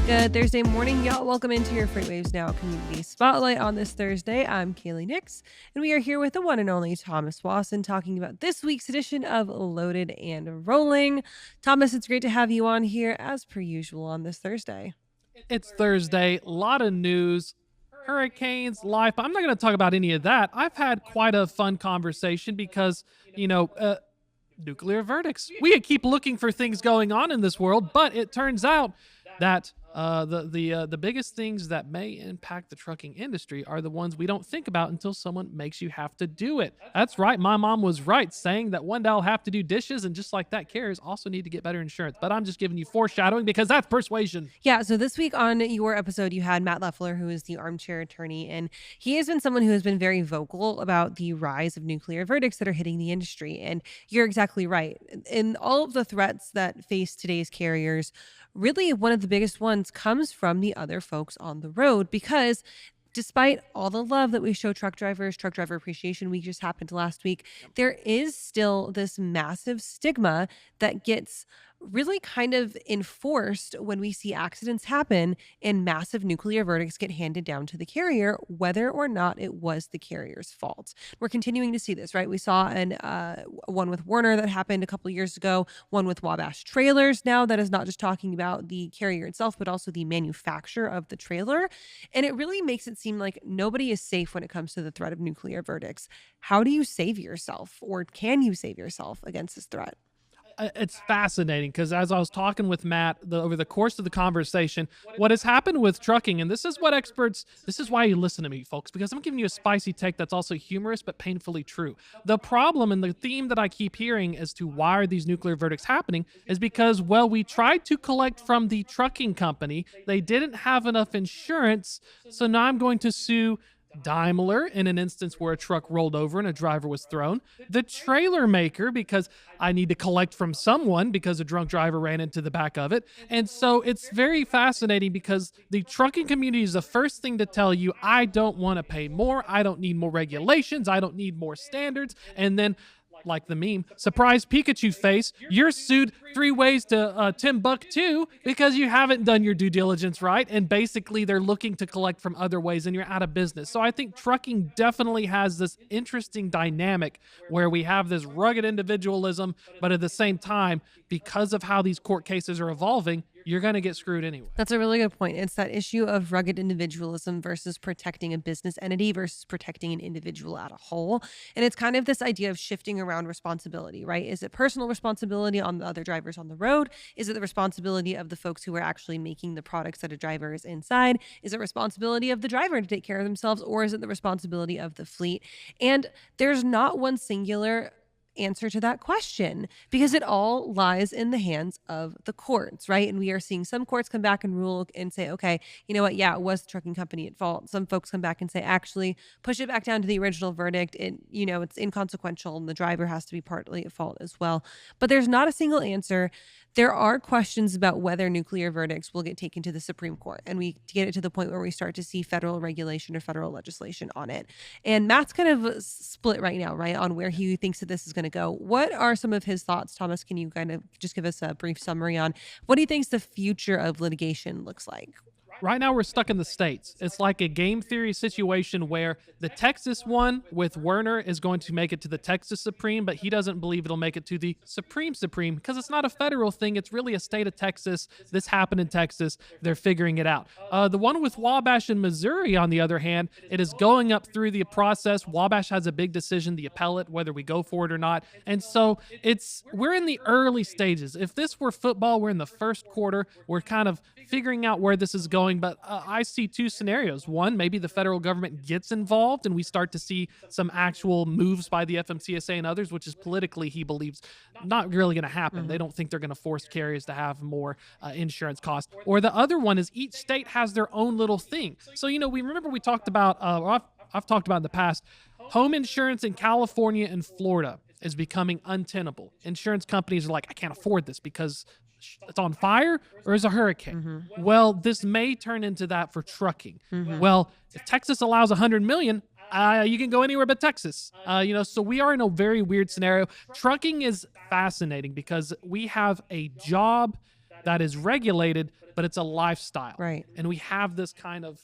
Good Thursday morning, y'all. Welcome into your Freightwaves Now Community Spotlight on this Thursday. I'm Kaylee Nix, and we are here with the one and only Thomas Wasson talking about this week's edition of Loaded and Rolling. Thomas, it's great to have you on here as per usual on this Thursday. It's Thursday, a lot of news, hurricanes, life. I'm not going to talk about any of that. I've had quite a fun conversation because, nuclear verdicts. We keep looking for things going on in this world, but it turns out that the biggest things that may impact the trucking industry are the ones we don't think about until someone makes you have to do it. That's right. My mom was right saying that one day I'll have to do dishes, and just like that, carriers also need to get better insurance. But I'm just giving you foreshadowing because that's persuasion. Yeah, so this week on your episode, you had Matt Leffler, who is the armchair attorney, and he has been someone who has been very vocal about the rise of nuclear verdicts that are hitting the industry. And you're exactly right. In all of the threats that face today's carriers, really one of the biggest ones comes from the other folks on the road, because despite all the love that we show truck drivers, Truck Driver Appreciation Week just happened last week, there is still this massive stigma that gets really kind of enforced when we see accidents happen and massive nuclear verdicts get handed down to the carrier, whether or not it was the carrier's fault. We're continuing to see this, right? We saw one with Werner that happened a couple of years ago, one with Wabash Trailers now that is not just talking about the carrier itself, but also the manufacturer of the trailer. And it really makes it seem like nobody is safe when it comes to the threat of nuclear verdicts. How do you save yourself, or can you save yourself against this threat? It's fascinating because as I was talking with Matt over the course of the conversation, what has happened with trucking, and this is why you listen to me, folks, because I'm giving you a spicy take that's also humorous but painfully true. The problem and the theme that I keep hearing as to why are these nuclear verdicts happening is because, well, we tried to collect from the trucking company. They didn't have enough insurance, so now I'm going to sue Daimler in an instance where a truck rolled over and a driver was thrown, the trailer maker because I need to collect from someone because a drunk driver ran into the back of it. And so it's very fascinating because the trucking community is the first thing to tell you, I don't want to pay more, I don't need more regulations, I don't need more standards. And then, like the meme, surprise Pikachu face, you're sued 3 ways to Timbuktu because you haven't done your due diligence right, and basically they're looking to collect from other ways and you're out of business. So I think trucking definitely has this interesting dynamic where we have this rugged individualism, but at the same time, because of how these court cases are evolving, you're going to get screwed anyway. That's a really good point. It's that issue of rugged individualism versus protecting a business entity versus protecting an individual at a whole. And it's kind of this idea of shifting around responsibility, right? Is it personal responsibility on the other drivers on the road? Is it the responsibility of the folks who are actually making the products that a driver is inside? Is it responsibility of the driver to take care of themselves? Or is it the responsibility of the fleet? And there's not one singular answer to that question, because it all lies in the hands of the courts, right? And we are seeing some courts come back and rule and say, okay, you know what? Yeah, it was the trucking company at fault. Some folks come back and say, actually, push it back down to the original verdict. It's inconsequential and the driver has to be partly at fault as well. But there's not a single answer. There are questions about whether nuclear verdicts will get taken to the Supreme Court, and we get it to the point where we start to see federal regulation or federal legislation on it. And Matt's kind of split right now, right, on where he thinks that this is going to go. What are some of his thoughts, Thomas? Can you kind of just give us a brief summary on what he thinks the future of litigation looks like? Right now, we're stuck in the States. It's like a game theory situation where the Texas one with Werner is going to make it to the Texas Supreme, but he doesn't believe it'll make it to the Supreme because it's not a federal thing. It's really a state of Texas. This happened in Texas. They're figuring it out. The one with Wabash in Missouri, on the other hand, it is going up through the process. Wabash has a big decision, the appellate, whether we go for it or not. And so we're in the early stages. If this were football, we're in the first quarter. We're kind of figuring out where this is going. But I see 2 scenarios. One, maybe the federal government gets involved and we start to see some actual moves by the FMCSA and others, which is politically, he believes, not really going to happen. They don't think they're going to force carriers to have more insurance costs. Or the other one is each state has their own little thing. So, we talked about, I've talked about in the past, home insurance in California and Florida is becoming untenable. Insurance companies are like, I can't afford this because it's on fire or is a hurricane. Well, this may turn into that for trucking. Well, if Texas allows 100 million, you can go anywhere but Texas. So we are in a very weird scenario. Trucking is fascinating because we have a job that is regulated, but it's a lifestyle. Right. And we have this kind of,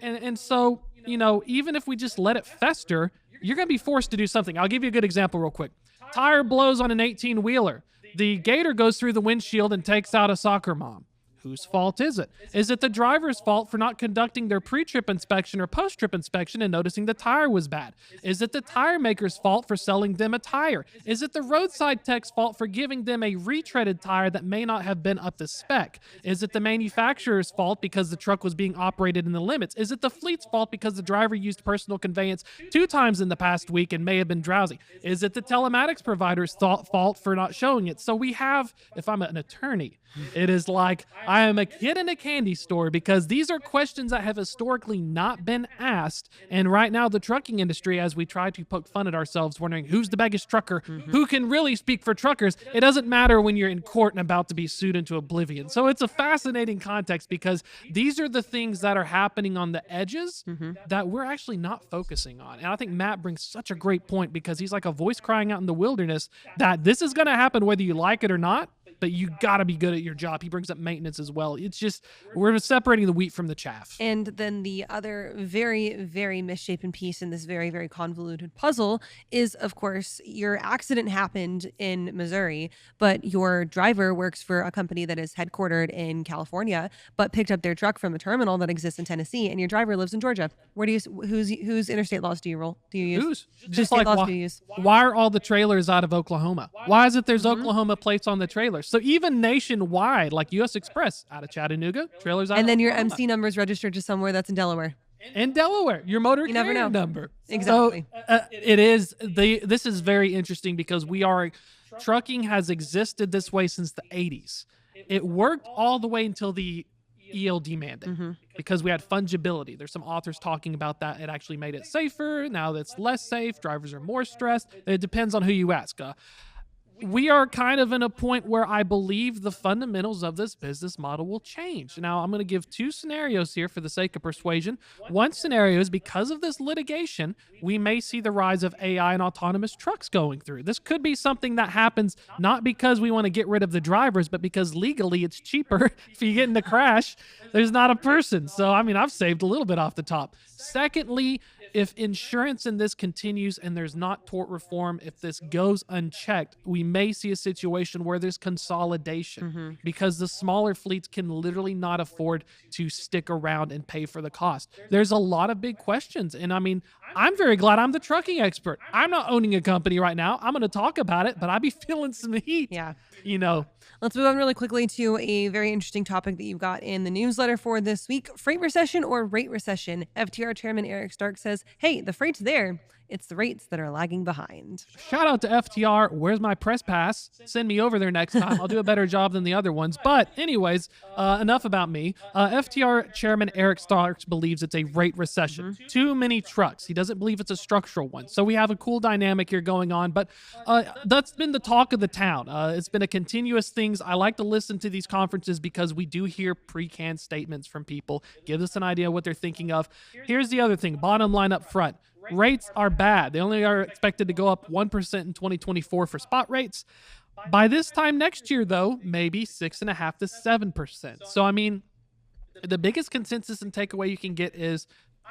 and so, even if we just let it fester, you're going to be forced to do something. I'll give you a good example real quick. Tire blows on an 18-wheeler. The gator goes through the windshield and takes out a soccer mom. Whose fault is it? Is it the driver's fault for not conducting their pre-trip inspection or post-trip inspection and noticing the tire was bad? Is it the tire maker's fault for selling them a tire? Is it the roadside tech's fault for giving them a retreaded tire that may not have been up to spec? Is it the manufacturer's fault because the truck was being operated in the limits? Is it the fleet's fault because the driver used personal conveyance 2 times in the past week and may have been drowsy? Is it the telematics provider's fault for not showing it? So we have, if I'm an attorney, it is like I am a kid in a candy store, because these are questions that have historically not been asked. And right now, the trucking industry, as we try to poke fun at ourselves, wondering who's the biggest trucker, who can really speak for truckers, it doesn't matter when you're in court and about to be sued into oblivion. So it's a fascinating context, because these are the things that are happening on the edges that we're actually not focusing on. And I think Matt brings such a great point, because he's like a voice crying out in the wilderness that this is going to happen whether you like it or not. But you got to be good at your job. He brings up maintenance as well. It's just, we're separating the wheat from the chaff. And then the other very, very misshapen piece in this very, very convoluted puzzle is, of course, your accident happened in Missouri, but your driver works for a company that is headquartered in California, but picked up their truck from a terminal that exists in Tennessee, and your driver lives in Georgia. Where do you, whose interstate laws do you use? Just like, laws do you use? Why are all the trailers out of Oklahoma? Why is it there's Oklahoma plates on the trailers? So even nationwide, like U.S. Express out of Chattanooga, trailers out and of then your Oklahoma. MC number is registered to somewhere that's in Delaware. In Delaware, your motor never carrier know. number. Exactly. So, this is very interesting, because trucking has existed this way since the 80s. It worked all the way until the ELD mandate, because we had fungibility. There's some authors talking about that. It actually made it safer. Now that's less safe. Drivers are more stressed. It depends on who you ask. We are kind of in a point where I believe the fundamentals of this business model will change. Now, I'm going to give 2 scenarios here for the sake of persuasion. One scenario is, because of this litigation, we may see the rise of AI and autonomous trucks going through. This could be something that happens not because we want to get rid of the drivers, but because legally it's cheaper. If you get in a crash, there's not a person. So, I mean, I've saved a little bit off the top. Secondly, if insurance in this continues and there's not tort reform, if this goes unchecked, we may see a situation where there's consolidation, because the smaller fleets can literally not afford to stick around and pay for the cost. There's a lot of big questions. And I mean, I'm very glad I'm the trucking expert. I'm not owning a company right now. I'm going to talk about it, but I'd be feeling some heat. Yeah. Let's move on really quickly to a very interesting topic that you've got in the newsletter for this week. Freight recession or rate recession? FTR Chairman Eric Stark says, hey, the freight's there. It's the rates that are lagging behind. Shout out to FTR. Where's my press pass? Send me over there next time. I'll do a better job than the other ones. But anyways, enough about me. FTR Chairman Eric Starks believes it's a rate recession. Too many trucks. He doesn't believe it's a structural one. So we have a cool dynamic here going on. But that's been the talk of the town. It's been a continuous thing. I like to listen to these conferences, because we do hear pre-canned statements from people. Give us an idea what they're thinking of. Here's the other thing. Bottom line up front. Rates are bad. They only are expected to go up 1% in 2024 for spot rates. By this time next year, though, maybe 6.5% to 7%. So, I mean, the biggest consensus and takeaway you can get is,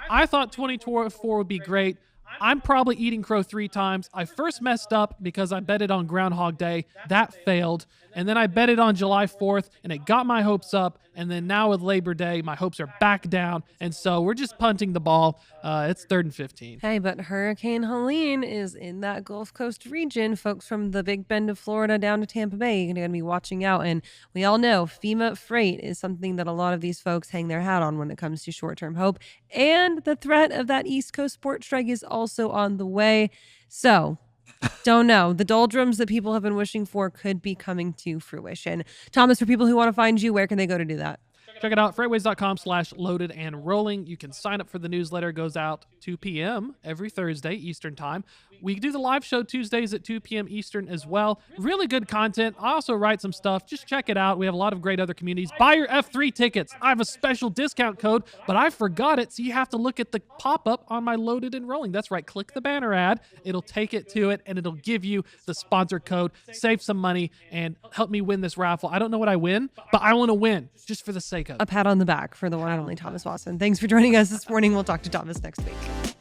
I thought 2024 would be great. I'm probably eating crow 3 times. I first messed up because I bet it on Groundhog Day. That failed. And then I bet it on July 4th, and it got my hopes up. And then now with Labor Day, my hopes are back down. And so we're just punting the ball. It's 3rd and 15. Hey, but Hurricane Helene is in that Gulf Coast region. Folks from the Big Bend of Florida down to Tampa Bay are going to be watching out. And we all know FEMA freight is something that a lot of these folks hang their hat on when it comes to short-term hope. And the threat of that East Coast port strike is also on the way. So don't know. The doldrums that people have been wishing for could be coming to fruition. Thomas, for people who want to find you, where can they go to do that? Check it out, freightwaves.com/loaded and rolling. You can sign up for the newsletter. It goes out 2 p.m. every Thursday Eastern time. We do the live show Tuesdays at 2 p.m. Eastern as well. Really good content. I also write some stuff. Just check it out. We have a lot of great other communities. Buy your F3 tickets. I have a special discount code, but I forgot it, so you have to look at the pop-up on my Loaded and Rolling. That's right. Click the banner ad. It'll take it to it, and it'll give you the sponsor code. Save some money and help me win this raffle. I don't know what I win, but I want to win just for the sake of it. A pat on the back for the one and only Thomas Wasson. Thanks for joining us this morning. We'll talk to Thomas next week.